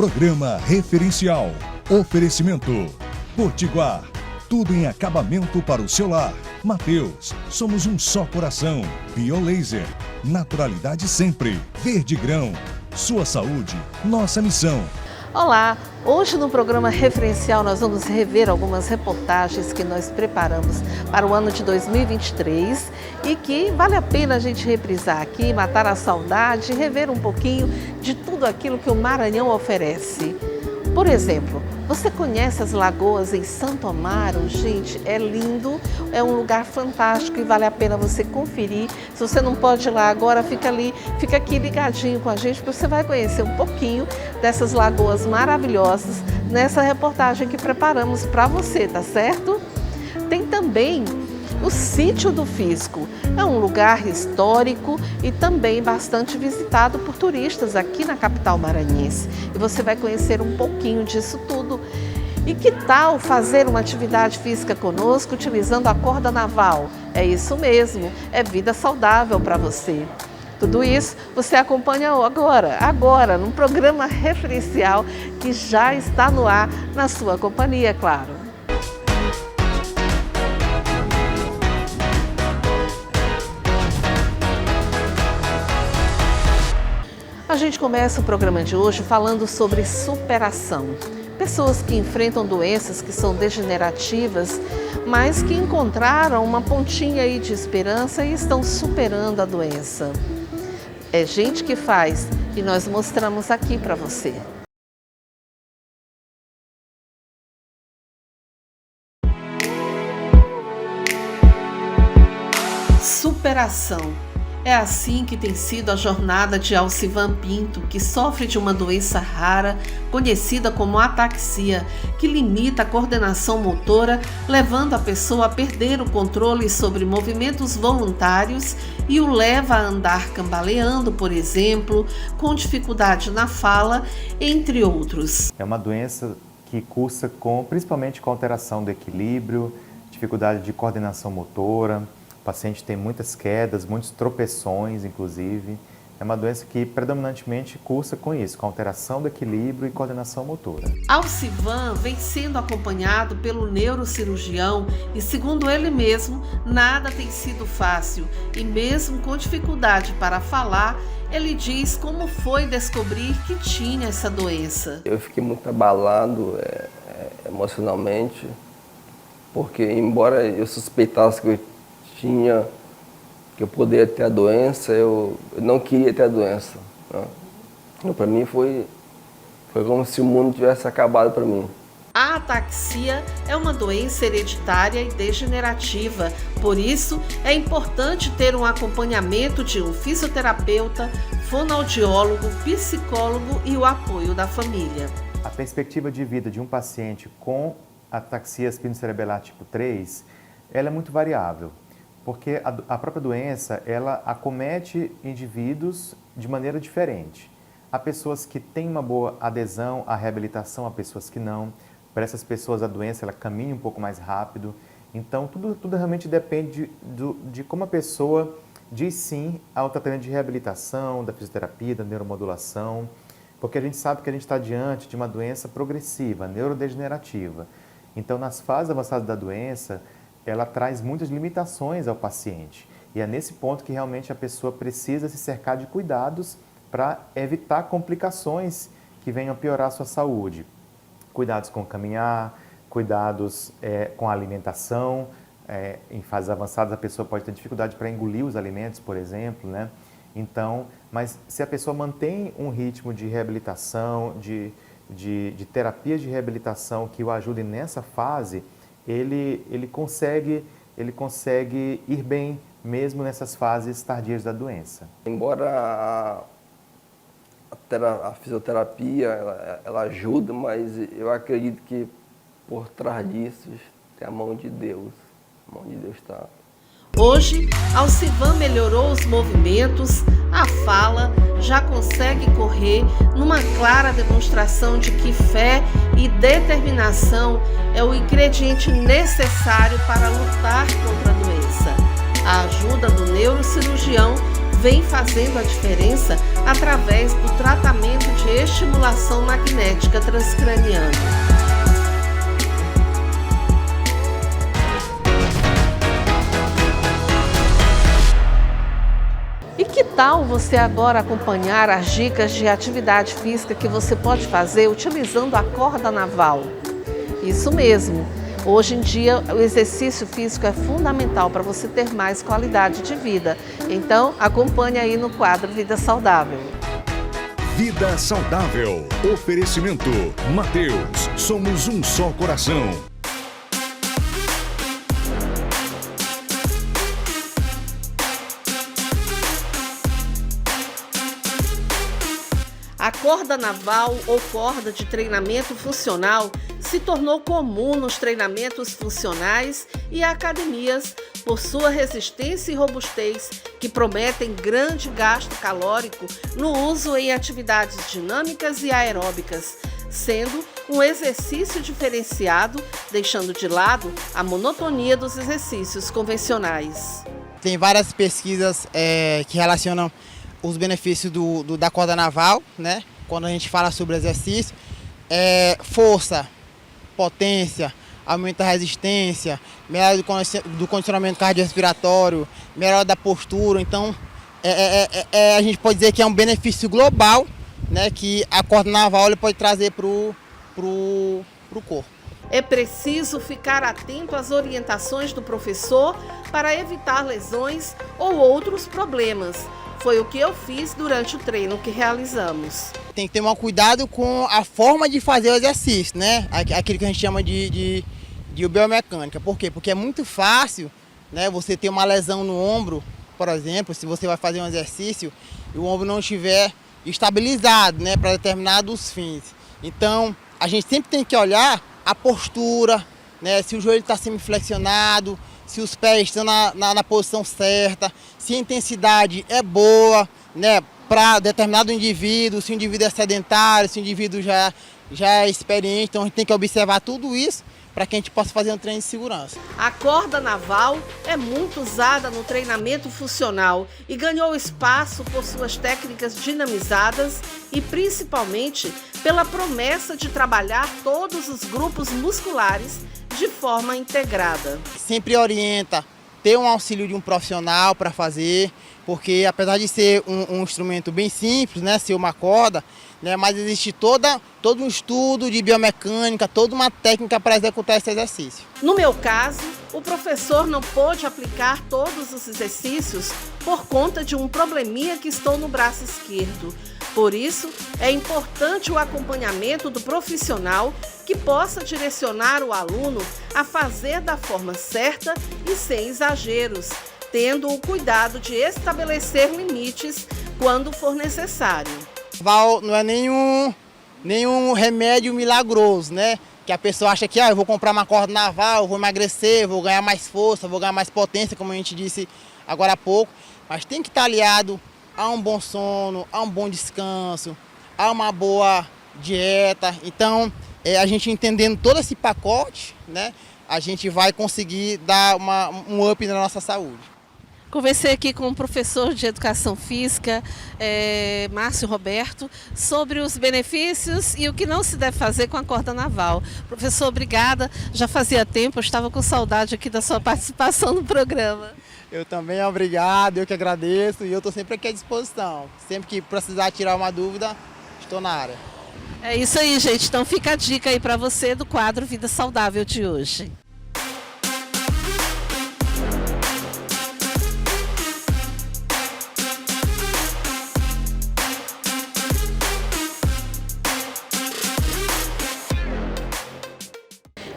Programa Referencial. Oferecimento. Potiguar. Tudo em acabamento para o seu lar. Mateus. Somos um só coração. Biolaser. Naturalidade sempre. Verde Grão. Sua saúde, nossa missão. Olá! Hoje no programa Referencial nós vamos rever algumas reportagens que nós preparamos para o ano de 2023 e que vale a pena a gente reprisar aqui, matar a saudade e rever um pouquinho de tudo aquilo que o Maranhão oferece. Por exemplo, você conhece as lagoas em Santo Amaro? Gente, é lindo, é um lugar fantástico e vale a pena você conferir. Se você não pode ir lá agora, fica aqui ligadinho com a gente, porque você vai conhecer um pouquinho dessas lagoas maravilhosas nessa reportagem que preparamos para você, tá certo? Tem também o Sítio do Fisco. É um lugar histórico e também bastante visitado por turistas aqui na capital maranhense. E você vai conhecer um pouquinho disso tudo. E que tal fazer uma atividade física conosco utilizando a corda naval? É isso mesmo, é vida saudável para você. Tudo isso você acompanha agora, num programa referencial que já está no ar, na sua companhia, claro. A gente começa o programa de hoje falando sobre superação. Pessoas que enfrentam doenças que são degenerativas, mas que encontraram uma pontinha aí de esperança e estão superando a doença. É gente que faz e nós mostramos aqui para você. Superação. É assim que tem sido a jornada de Alcivan Pinto, que sofre de uma doença rara, conhecida como ataxia, que limita a coordenação motora, levando a pessoa a perder o controle sobre movimentos voluntários e o leva a andar cambaleando, por exemplo, com dificuldade na fala, entre outros. É uma doença que cursa principalmente com alteração do equilíbrio, dificuldade de coordenação motora. O paciente tem muitas quedas, muitos tropeções, inclusive. É uma doença que predominantemente cursa com isso, com alteração do equilíbrio e coordenação motora. Alcivan vem sendo acompanhado pelo neurocirurgião e, segundo ele mesmo, nada tem sido fácil. E mesmo com dificuldade para falar, ele diz como foi descobrir que tinha essa doença. Eu fiquei muito abalado emocionalmente, porque embora eu suspeitasse que eu poderia ter a doença, eu não queria ter a doença, né? Então, para mim foi como se o mundo tivesse acabado para mim. A ataxia é uma doença hereditária e degenerativa, por isso é importante ter um acompanhamento de um fisioterapeuta, fonoaudiólogo, psicólogo e o apoio da família. A perspectiva de vida de um paciente com ataxia espinocerebelar tipo 3, ela é muito variável. Porque a própria doença, ela acomete indivíduos de maneira diferente. Há pessoas que têm uma boa adesão à reabilitação, há pessoas que não. Para essas pessoas, a doença ela caminha um pouco mais rápido. Então, tudo realmente depende de como a pessoa diz sim ao tratamento de reabilitação, da fisioterapia, da neuromodulação. Porque a gente sabe que a gente está diante de uma doença progressiva, neurodegenerativa. Então, nas fases avançadas da doença, ela traz muitas limitações ao paciente. E é nesse ponto que realmente a pessoa precisa se cercar de cuidados para evitar complicações que venham a piorar a sua saúde. Cuidados com o caminhar, cuidados com a alimentação. Em fases avançadas a pessoa pode ter dificuldade para engolir os alimentos, por exemplo, né? Então, mas se a pessoa mantém um ritmo de reabilitação, de terapias de reabilitação que o ajudem nessa fase, ele consegue ir bem mesmo nessas fases tardias da doença. Embora a fisioterapia ela ajuda, mas eu acredito que por trás disso tem a mão de Deus. A mão de Deus está. Hoje, Alcivan melhorou os movimentos, a fala, já consegue correr, numa clara demonstração de que fé e determinação é o ingrediente necessário para lutar contra a doença. A ajuda do neurocirurgião vem fazendo a diferença através do tratamento de estimulação magnética transcraniana. E que tal você agora acompanhar as dicas de atividade física que você pode fazer utilizando a corda naval? Isso mesmo! Hoje em dia, o exercício físico é fundamental para você ter mais qualidade de vida. Então, acompanhe aí no quadro Vida Saudável. Vida Saudável. Oferecimento. Mateus. Somos um só coração. A corda naval ou corda de treinamento funcional se tornou comum nos treinamentos funcionais e academias por sua resistência e robustez, que prometem grande gasto calórico no uso em atividades dinâmicas e aeróbicas, sendo um exercício diferenciado, deixando de lado a monotonia dos exercícios convencionais. Tem várias pesquisas que relacionam os benefícios da corda naval, né? Quando a gente fala sobre exercício, força, potência, aumenta a resistência, melhora do condicionamento cardiorrespiratório, melhora da postura. Então, a gente pode dizer que é um benefício global, né? Que a corda naval pode trazer para o corpo. É preciso ficar atento às orientações do professor para evitar lesões ou outros problemas. Foi o que eu fiz durante o treino que realizamos. Tem que ter um cuidado com a forma de fazer o exercício, né? Aquilo que a gente chama de biomecânica. Por quê? Porque é muito fácil, né, você ter uma lesão no ombro, por exemplo, se você vai fazer um exercício e o ombro não estiver estabilizado, né, para determinados fins. Então, a gente sempre tem que olhar a postura, né, se o joelho está semiflexionado, se os pés estão na posição certa, se a intensidade é boa, né, para determinado indivíduo, se o indivíduo é sedentário, se o indivíduo já é experiente. Então a gente tem que observar tudo isso para que a gente possa fazer um treino de segurança. A corda naval é muito usada no treinamento funcional e ganhou espaço por suas técnicas dinamizadas e principalmente pela promessa de trabalhar todos os grupos musculares de forma integrada. Sempre orienta ter um auxílio de um profissional para fazer, porque apesar de ser um instrumento bem simples, né, ser uma corda, né, mas existe todo um estudo de biomecânica, toda uma técnica para executar esse exercício. No meu caso, o professor não pôde aplicar todos os exercícios por conta de um probleminha que estou no braço esquerdo. Por isso, é importante o acompanhamento do profissional que possa direcionar o aluno a fazer da forma certa e sem exageros, tendo o cuidado de estabelecer limites quando for necessário. Naval não é nenhum remédio milagroso, né? Que a pessoa acha que eu vou comprar uma corda naval, vou emagrecer, vou ganhar mais força, vou ganhar mais potência, como a gente disse agora há pouco. Mas tem que estar aliado a um bom sono, a um bom descanso, a uma boa dieta. Então, a gente entendendo todo esse pacote, né, a gente vai conseguir dar um up na nossa saúde. Conversei aqui com o professor de Educação Física, Márcio Roberto, sobre os benefícios e o que não se deve fazer com a corda naval. Professor, obrigada. Já fazia tempo, eu estava com saudade aqui da sua participação no programa. Eu também, obrigado, eu que agradeço e eu estou sempre aqui à disposição. Sempre que precisar tirar uma dúvida, estou na área. É isso aí, gente. Então fica a dica aí para você do quadro Vida Saudável de hoje.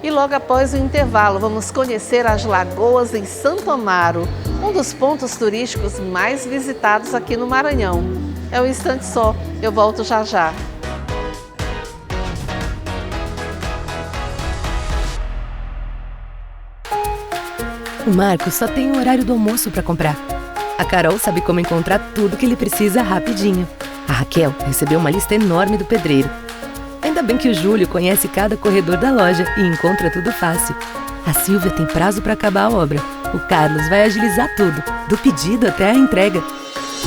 E logo após o intervalo, vamos conhecer as lagoas em Santo Amaro, um dos pontos turísticos mais visitados aqui no Maranhão. É um instante só, eu volto já já. O Marcos só tem o horário do almoço para comprar. A Carol sabe como encontrar tudo que ele precisa rapidinho. A Raquel recebeu uma lista enorme do pedreiro. Ainda bem que o Júlio conhece cada corredor da loja e encontra tudo fácil. A Silvia tem prazo para acabar a obra. O Carlos vai agilizar tudo, do pedido até a entrega.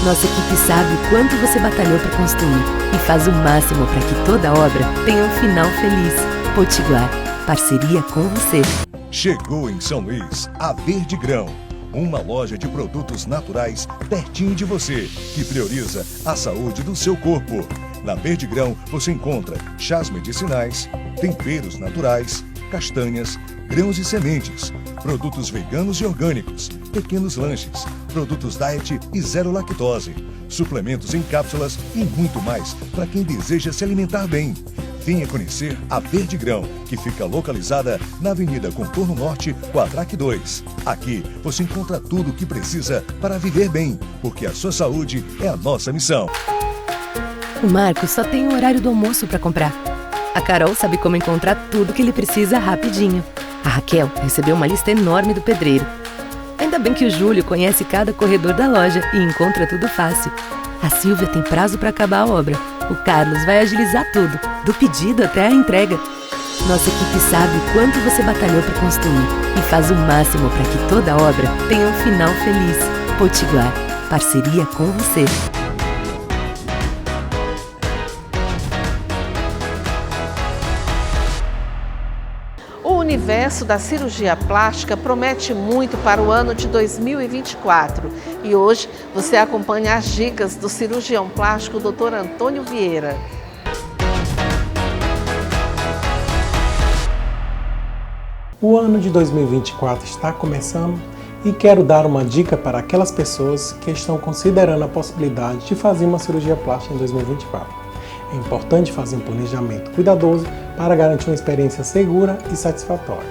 Nossa equipe sabe o quanto você batalhou para construir e faz o máximo para que toda obra tenha um final feliz. Potiguar, parceria com você. Chegou em São Luís a Verde Grão, uma loja de produtos naturais pertinho de você, que prioriza a saúde do seu corpo. Na Verde Grão você encontra chás medicinais, temperos naturais, castanhas, grãos e sementes, produtos veganos e orgânicos, pequenos lanches, produtos diet e zero lactose, suplementos em cápsulas e muito mais para quem deseja se alimentar bem. Venha conhecer a Verde Grão, que fica localizada na Avenida Contorno Norte, Quadraque 2. Aqui você encontra tudo o que precisa para viver bem, porque a sua saúde é a nossa missão. O Marcos só tem o horário do almoço para comprar. A Carol sabe como encontrar tudo que ele precisa rapidinho. A Raquel recebeu uma lista enorme do pedreiro. Ainda bem que o Júlio conhece cada corredor da loja e encontra tudo fácil. A Silvia tem prazo para acabar a obra. O Carlos vai agilizar tudo, do pedido até a entrega. Nossa equipe sabe o quanto você batalhou para construir e faz o máximo para que toda obra tenha um final feliz. Potiguar, parceria com você. O universo da cirurgia plástica promete muito para o ano de 2024 e hoje você acompanha as dicas do cirurgião plástico Dr. Antônio Vieira. O ano de 2024 está começando e quero dar uma dica para aquelas pessoas que estão considerando a possibilidade de fazer uma cirurgia plástica em 2024. É importante fazer um planejamento cuidadoso para garantir uma experiência segura e satisfatória.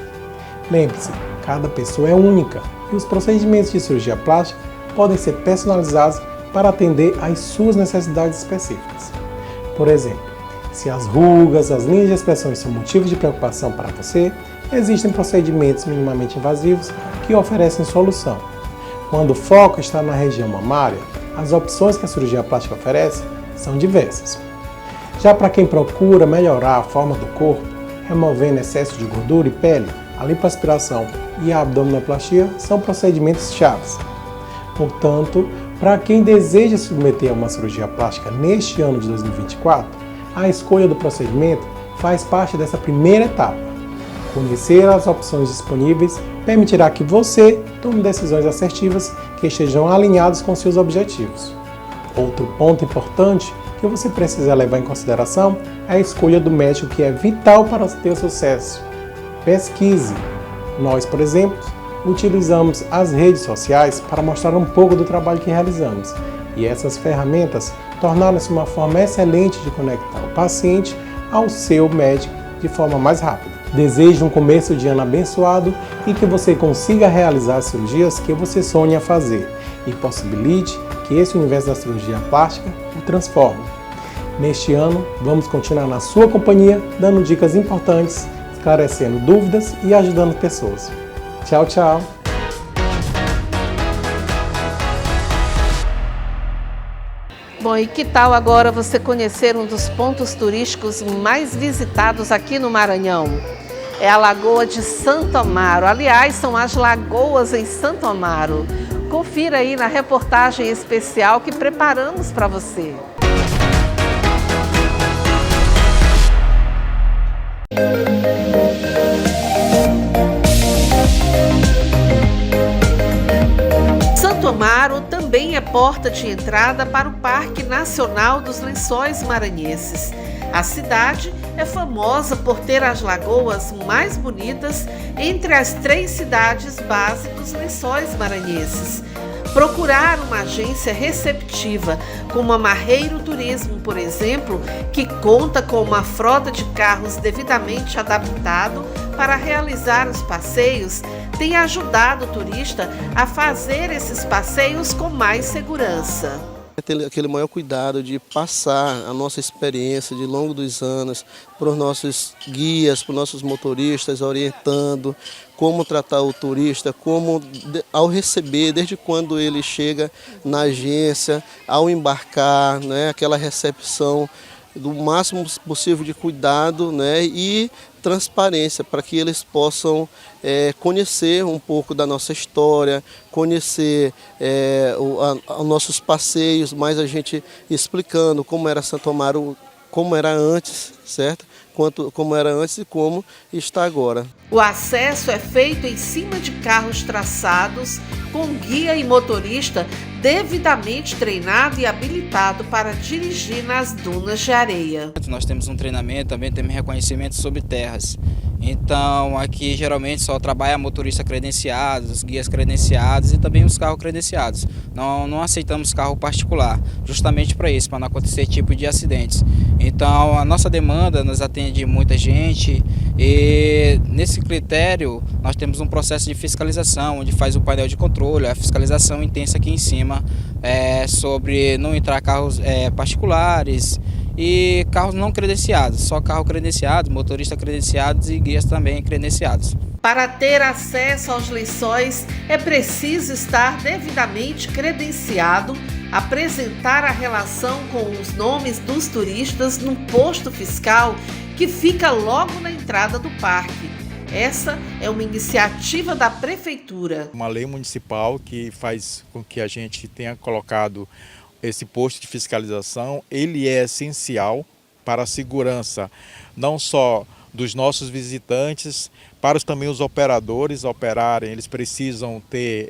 Lembre-se, cada pessoa é única e os procedimentos de cirurgia plástica podem ser personalizados para atender às suas necessidades específicas. Por exemplo, se as rugas, as linhas de expressão são motivo de preocupação para você, existem procedimentos minimamente invasivos que oferecem solução. Quando o foco está na região mamária, as opções que a cirurgia plástica oferece são diversas. Já para quem procura melhorar a forma do corpo, removendo excesso de gordura e pele, a lipoaspiração e a abdominoplastia são procedimentos chaves. Portanto, para quem deseja se submeter a uma cirurgia plástica neste ano de 2024, a escolha do procedimento faz parte dessa primeira etapa. Conhecer as opções disponíveis permitirá que você tome decisões assertivas que estejam alinhadas com seus objetivos. Outro ponto importante que você precisa levar em consideração é a escolha do médico, que é vital para ter sucesso. Pesquise. Nós, por exemplo, utilizamos as redes sociais para mostrar um pouco do trabalho que realizamos, e essas ferramentas tornaram-se uma forma excelente de conectar o paciente ao seu médico de forma mais rápida. Desejo um começo de ano abençoado e que você consiga realizar as cirurgias que você sonha fazer e possibilite que esse universo da cirurgia plástica o transforme. Neste ano, vamos continuar na sua companhia, dando dicas importantes, esclarecendo dúvidas e ajudando pessoas. Tchau, tchau! Bom, e que tal agora você conhecer um dos pontos turísticos mais visitados aqui no Maranhão? É a Lagoa de Santo Amaro. Aliás, são as lagoas em Santo Amaro. Confira aí na reportagem especial que preparamos para você. Santo Amaro também é porta de entrada para o Parque Nacional dos Lençóis Maranhenses. A cidade é famosa por ter as lagoas mais bonitas entre as 3 cidades base dos Lençóis Maranhenses. Procurar uma agência receptiva, como a Marreiro Turismo, por exemplo, que conta com uma frota de carros devidamente adaptado para realizar os passeios, tem ajudado o turista a fazer esses passeios com mais segurança. Ter aquele maior cuidado de passar a nossa experiência de longo dos anos para os nossos guias, para os nossos motoristas, orientando como tratar o turista, como ao receber, desde quando ele chega na agência, ao embarcar, né, aquela recepção do máximo possível de cuidado, né, e transparência para que eles possam conhecer um pouco da nossa história, conhecer os nossos passeios, mais a gente explicando como era Santo Amaro, como era antes, certo? Como era antes e como está agora. O acesso é feito em cima de carros traçados, com guia e motorista devidamente treinado e habilitado para dirigir nas dunas de areia. Nós temos um treinamento, também temos reconhecimento sobre terras. Então aqui geralmente só trabalha motorista credenciado, os guias credenciados e também os carros credenciados. Não aceitamos carro particular, justamente para isso, para não acontecer tipo de acidentes. Então a nossa demanda nos atende muita gente e nesse critério nós temos um processo de fiscalização, onde faz o painel de controle, a fiscalização intensa aqui em cima sobre não entrar carros particulares e carros não credenciados, só carro credenciado, motorista credenciados e guias também credenciados. Para ter acesso aos lençóis é preciso estar devidamente credenciado, apresentar a relação com os nomes dos turistas no posto fiscal que fica logo na entrada do parque. Essa é uma iniciativa da Prefeitura. Uma lei municipal que faz com que a gente tenha colocado esse posto de fiscalização. Ele é essencial para a segurança não só dos nossos visitantes, para também os operadores operarem. Eles precisam ter,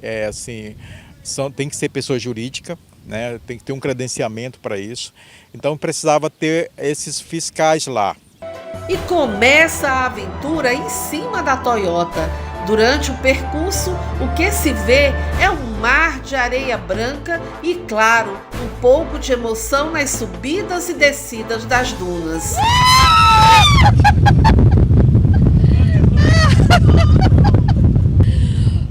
tem que ser pessoa jurídica, né? Tem que ter um credenciamento para isso. Então precisava ter esses fiscais lá. E começa a aventura em cima da Toyota. Durante o percurso, o que se vê é um mar de areia branca e, claro, um pouco de emoção nas subidas e descidas das dunas.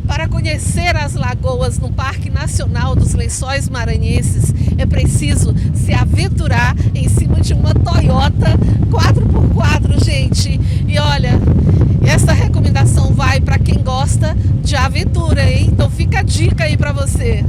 Para conhecer as lagoas no Parque Nacional dos Lençóis Maranhenses, é preciso se aventurar em cima de uma Toyota 4x4, gente. E olha, essa recomendação vai para quem gosta de aventura, hein? Então fica a dica aí para você.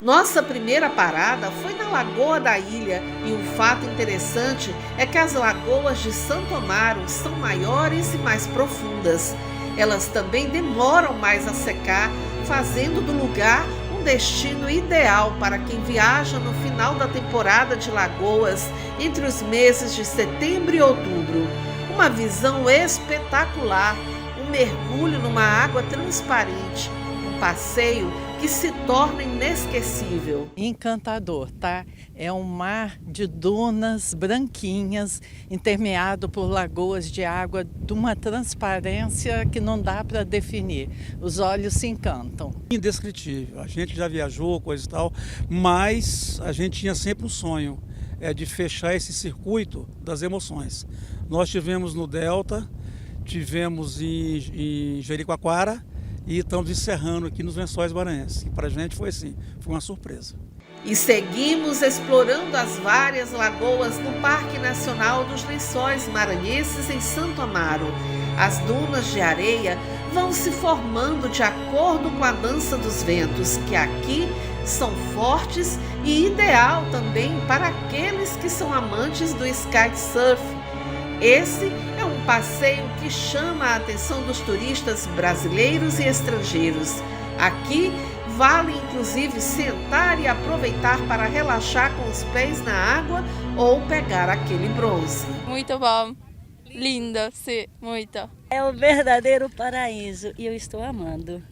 Nossa primeira parada foi na Lagoa da Ilha e um fato interessante é que as lagoas de Santo Amaro são maiores e mais profundas. Elas também demoram mais a secar, fazendo do lugar um destino ideal para quem viaja no final da temporada de lagoas entre os meses de setembro e outubro. Uma visão espetacular, um mergulho numa água transparente, um passeio que se torna inesquecível. Encantador, tá? É um mar de dunas branquinhas, intermeado por lagoas de água de uma transparência que não dá para definir. Os olhos se encantam. Indescritível. A gente já viajou, coisa e tal, mas a gente tinha sempre um sonho, de fechar esse circuito das emoções. Nós tivemos no Delta, tivemos em Jericoacoara, e estamos encerrando aqui nos Lençóis Maranhenses. E para a gente foi assim, foi uma surpresa. E seguimos explorando as várias lagoas no Parque Nacional dos Lençóis Maranhenses em Santo Amaro. As dunas de areia vão se formando de acordo com a dança dos ventos, que aqui são fortes e ideal também para aqueles que são amantes do kitesurf. Esse é um passeio que chama a atenção dos turistas brasileiros e estrangeiros. Aqui vale inclusive sentar e aproveitar para relaxar com os pés na água ou pegar aquele bronze. Muito bom, lindo, sim, muito. É o verdadeiro paraíso e eu estou amando.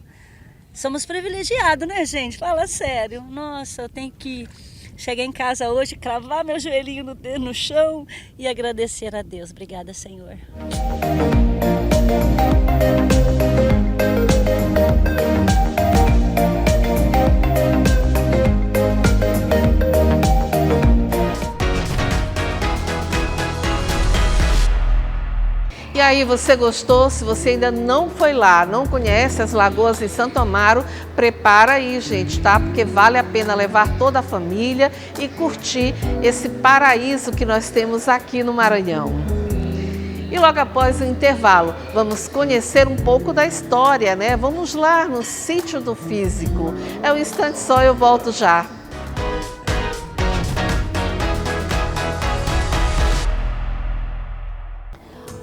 Somos privilegiados, né, gente? Fala sério. Nossa, eu tenho que chegar em casa hoje, cravar meu joelhinho no chão e agradecer a Deus. Obrigada, Senhor. E aí, você gostou? Se você ainda não foi lá, não conhece as lagoas em Santo Amaro, prepara aí, gente, tá? Porque vale a pena levar toda a família e curtir esse paraíso que nós temos aqui no Maranhão. E logo após o intervalo, vamos conhecer um pouco da história, né? Vamos lá no Sítio do Físico. É um instante só, eu volto já.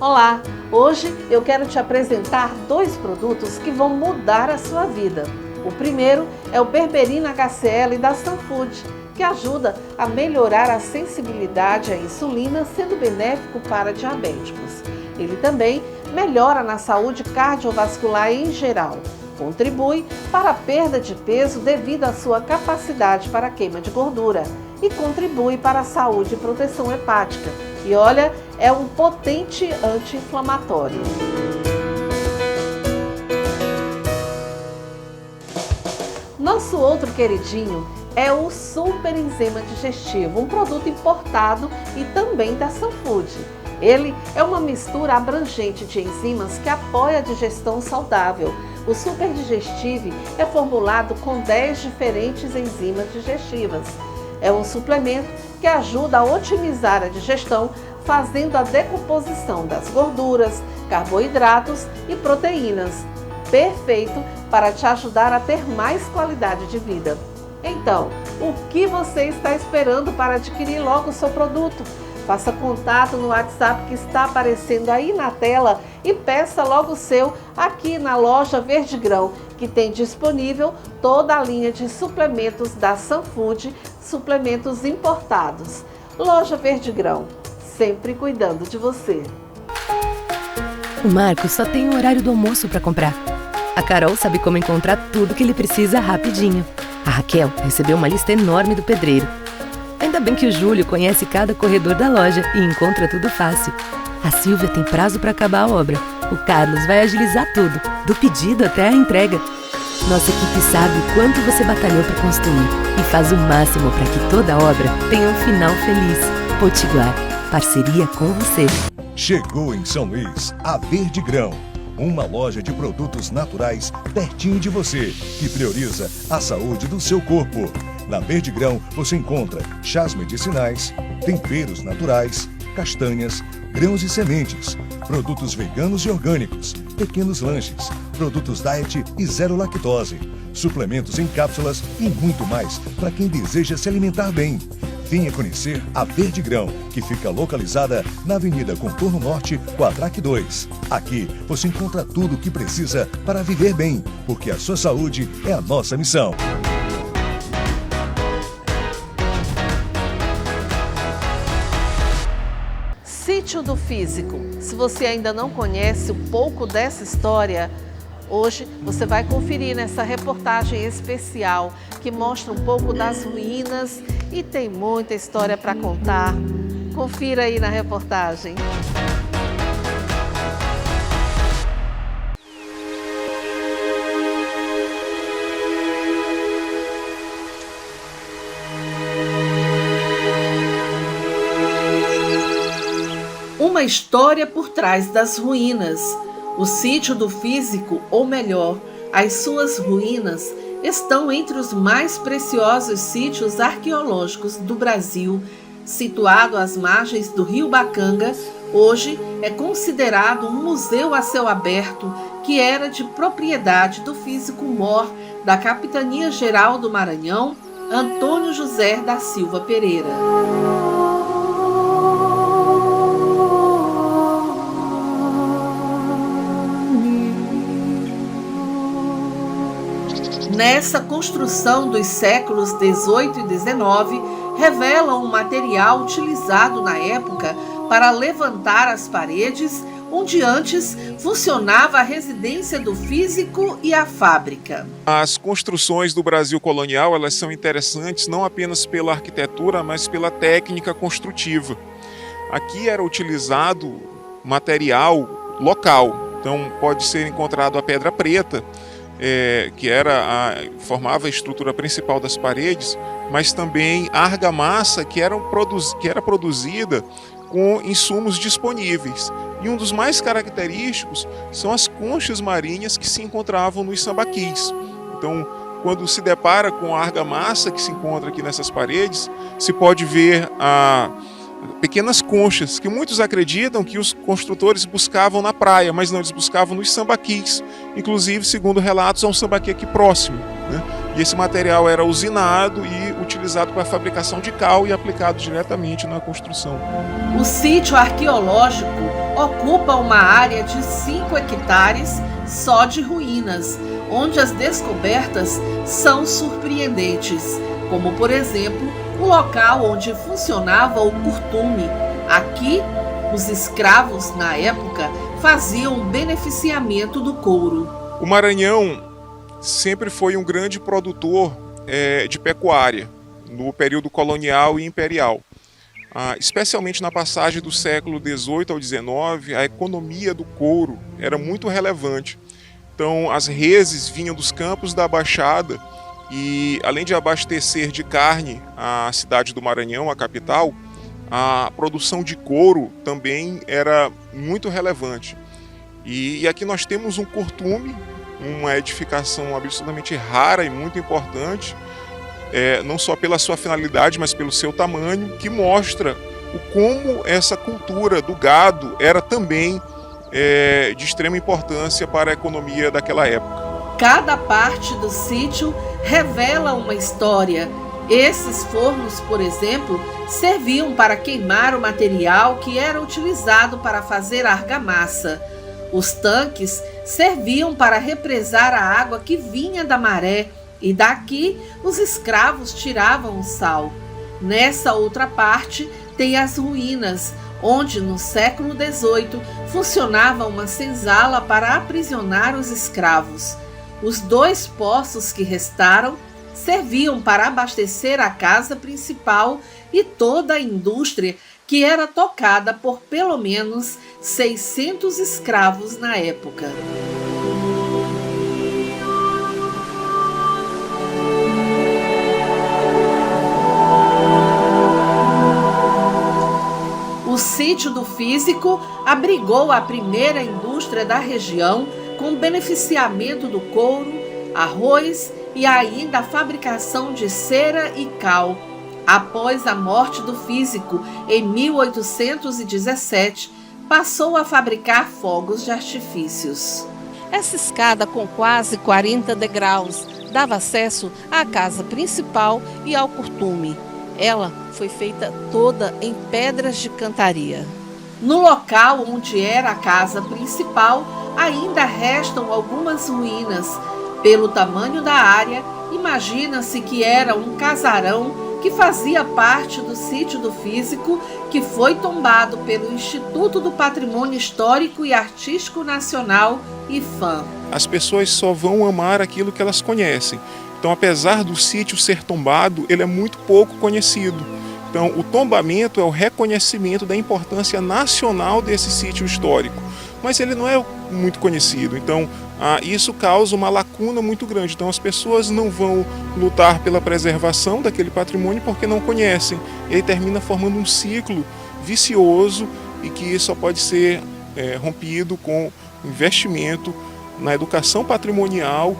Olá, hoje eu quero te apresentar 2 produtos que vão mudar a sua vida. O primeiro é o Berberina HCl da Sunfood, que ajuda a melhorar a sensibilidade à insulina, sendo benéfico para diabéticos. Ele também melhora na saúde cardiovascular em geral. Contribui para a perda de peso devido à sua capacidade para queima de gordura e contribui para a saúde e proteção hepática. E olha, é um potente anti-inflamatório. Nosso outro queridinho é o Super Enzima Digestivo, um produto importado e também da Sunfood. Ele é uma mistura abrangente de enzimas que apoia a digestão saudável. O Super Digestive é formulado com 10 diferentes enzimas digestivas. É um suplemento que ajuda a otimizar a digestão, fazendo a decomposição das gorduras, carboidratos e proteínas. Perfeito para te ajudar a ter mais qualidade de vida. Então, o que você está esperando para adquirir logo o seu produto? Faça contato no WhatsApp que está aparecendo aí na tela e peça logo o seu aqui na loja Verde Grão, que tem disponível toda a linha de suplementos da Sunfood, suplementos importados. Loja Verde Grão, sempre cuidando de você. O Marcos só tem o horário do almoço para comprar. A Carol sabe como encontrar tudo que ele precisa rapidinho. A Raquel recebeu uma lista enorme do pedreiro. Ainda bem que o Júlio conhece cada corredor da loja e encontra tudo fácil. A Silvia tem prazo para acabar a obra. O Carlos vai agilizar tudo, do pedido até a entrega. Nossa equipe sabe o quanto você batalhou para construir e faz o máximo para que toda obra tenha um final feliz. Potiguar, parceria com você. Chegou em São Luís a Verde Grão, uma loja de produtos naturais pertinho de você, que prioriza a saúde do seu corpo. Na Verde Grão você encontra chás medicinais, temperos naturais, castanhas, grãos e sementes, produtos veganos e orgânicos, pequenos lanches, produtos diet e zero lactose, suplementos em cápsulas e muito mais para quem deseja se alimentar bem. Venha conhecer a Verde Grão, que fica localizada na Avenida Contorno Norte, Quadraque 2. Aqui você encontra tudo o que precisa para viver bem, porque a sua saúde é a nossa missão. Sítio do Físico. Se você ainda não conhece um pouco dessa história, hoje você vai conferir nessa reportagem especial que mostra um pouco das ruínas e tem muita história para contar. Confira aí na reportagem. Uma história por trás das ruínas. O Sítio do Físico, ou melhor, as suas ruínas, estão entre os mais preciosos sítios arqueológicos do Brasil. Situado às margens do Rio Bacanga, hoje é considerado um museu a céu aberto que era de propriedade do físico-mor da Capitania Geral do Maranhão, Antônio José da Silva Pereira. Nessa construção dos séculos XVIII e XIX, revela um material utilizado na época para levantar as paredes, onde antes funcionava a residência do físico e a fábrica. As construções do Brasil colonial, elas são interessantes não apenas pela arquitetura, mas pela técnica construtiva. Aqui era utilizado material local, então pode ser encontrado a pedra preta, que formava a estrutura principal das paredes, mas também a argamassa que era produzida com insumos disponíveis. E um dos mais característicos são as conchas marinhas que se encontravam nos sambaquis. Então, quando se depara com a argamassa que se encontra aqui nessas paredes, se pode ver pequenas conchas, que muitos acreditam que os construtores buscavam na praia, mas não, eles buscavam nos sambaquis. Inclusive, segundo relatos, há um sambaqui aqui próximo, né? E esse material era usinado e utilizado para a fabricação de cal e aplicado diretamente na construção. O sítio arqueológico ocupa uma área de 5 hectares só de ruínas, onde as descobertas são surpreendentes, como, por exemplo, o local onde funcionava o curtume. Aqui, os escravos, na época, faziam o beneficiamento do couro. O Maranhão sempre foi um grande produtor de pecuária no período colonial e imperial. Especialmente na passagem do século XVIII ao XIX, a economia do couro era muito relevante. Então, as reses vinham dos campos da Baixada e, além de abastecer de carne a cidade do Maranhão, a capital, a produção de couro também era muito relevante. E aqui nós temos um curtume, uma edificação absolutamente rara e muito importante, não só pela sua finalidade, mas pelo seu tamanho, que mostra como essa cultura do gado era também de extrema importância para a economia daquela época. Cada parte do sítio revela uma história. Esses fornos, por exemplo, serviam para queimar o material que era utilizado para fazer argamassa. Os tanques serviam para represar a água que vinha da maré, e daqui os escravos tiravam o sal. Nessa outra parte tem as ruínas, onde no século XVIII funcionava uma senzala para aprisionar os escravos. Os 2 poços que restaram serviam para abastecer a casa principal e toda a indústria, que era tocada por pelo menos 600 escravos na época. O sítio do Físico abrigou a primeira indústria da região, com beneficiamento do couro, arroz e ainda a fabricação de cera e cal. Após a morte do Físico, em 1817, passou a fabricar fogos de artifícios. Essa escada, com quase 40 degraus, dava acesso à casa principal e ao curtume. Ela foi feita toda em pedras de cantaria. No local onde era a casa principal, ainda restam algumas ruínas. Pelo tamanho da área, imagina-se que era um casarão que fazia parte do sítio do Físico, que foi tombado pelo Instituto do Patrimônio Histórico e Artístico Nacional, IFAM. As pessoas só vão amar aquilo que elas conhecem. Então, apesar do sítio ser tombado, ele é muito pouco conhecido. Então, o tombamento é o reconhecimento da importância nacional desse sítio histórico, mas ele não é muito conhecido. Então, isso causa uma lacuna muito grande. Então, as pessoas não vão lutar pela preservação daquele patrimônio porque não conhecem. Ele termina formando um ciclo vicioso e que só pode ser rompido com investimento na educação patrimonial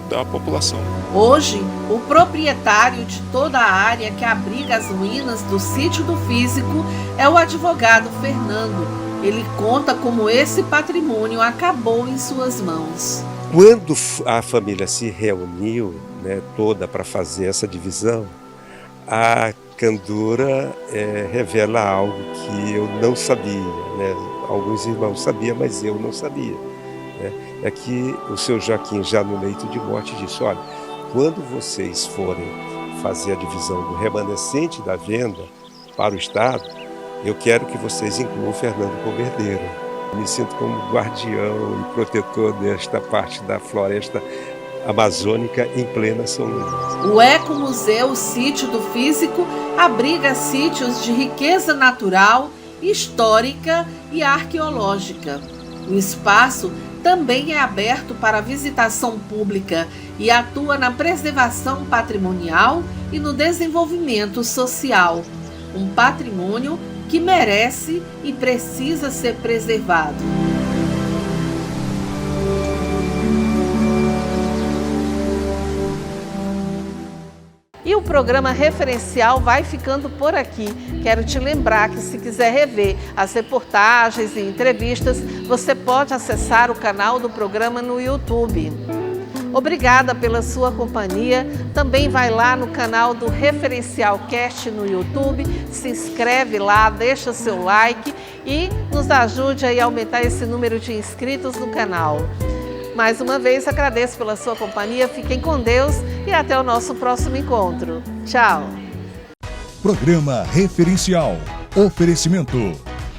da população. Hoje, o proprietário de toda a área que abriga as ruínas do sítio do Físico é o advogado Fernando. Ele conta como esse patrimônio acabou em suas mãos. Quando a família se reuniu, toda para fazer essa divisão, a Candura revela algo que eu não sabia. Alguns irmãos sabiam, mas eu não sabia. É que o seu Joaquim, já no leito de morte, disse: olha, quando vocês forem fazer a divisão do remanescente da venda para o Estado, eu quero que vocês incluam Fernando como herdeiro. Me sinto como guardião e protetor desta parte da floresta amazônica em plena São Luís. O Ecomuseu Sítio do Físico abriga sítios de riqueza natural, histórica e arqueológica. O espaço também é aberto para visitação pública e atua na preservação patrimonial e no desenvolvimento social. Um patrimônio que merece e precisa ser preservado. E o programa Referencial vai ficando por aqui. Quero te lembrar que, se quiser rever as reportagens e entrevistas, você pode acessar o canal do programa no YouTube. Obrigada pela sua companhia. Também vai lá no canal do Referencial Cast no YouTube, se inscreve lá, deixa seu like e nos ajude aí a aumentar esse número de inscritos no canal. Mais uma vez agradeço pela sua companhia, fiquem com Deus e até o nosso próximo encontro. Tchau! Programa Referencial. Oferecimento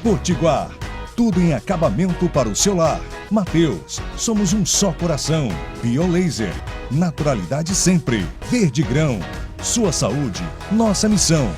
Potiguar. Tudo em acabamento para o seu lar. Mateus, somos um só coração. Biolaser, naturalidade sempre. Verde Grão, sua saúde, nossa missão.